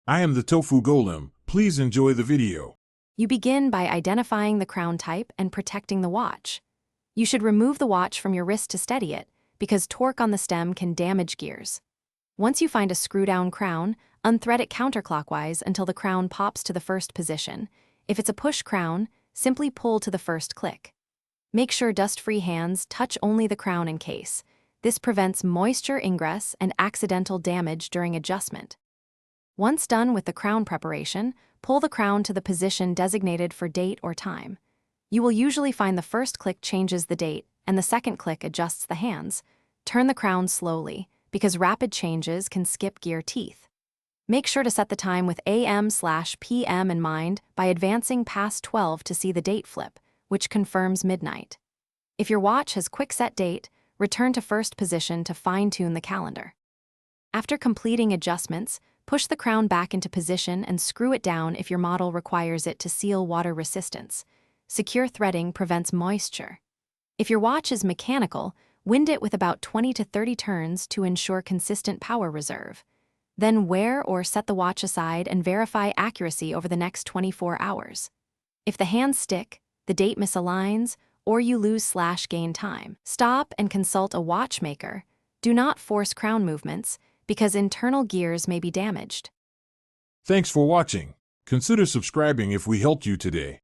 I am the Tofu Golem. Please enjoy the video. You begin by identifying the crown type and protecting the watch. You should remove the watch from your wrist to steady it, because torque on the stem can damage gears. Once you find a screw-down crown, unthread it counterclockwise until the crown pops to the first position. If it's a push crown, simply pull to the first click. Make sure dust-free hands touch only the crown in case. This prevents moisture ingress and accidental damage during adjustment. Once done with the crown preparation, pull the crown to the position designated for date or time. You will usually find the first click changes the date and the second click adjusts the hands. Turn the crown slowly, because rapid changes can skip gear teeth. Make sure to set the time with AM/PM in mind by advancing past 12 to see the date flip, which confirms midnight. If your watch has quick set date, return to first position to fine-tune the calendar. After completing adjustments, push the crown back into position and screw it down if your model requires it to seal water resistance. Secure threading prevents moisture. If your watch is mechanical, wind it with about 20 to 30 turns to ensure consistent power reserve. Then wear or set the watch aside and verify accuracy over the next 24 hours. If the hands stick, the date misaligns, or you lose/gain time, stop and consult a watchmaker. Do not force crown movements, because internal gears may be damaged. Thanks for watching. Consider subscribing if we helped you today.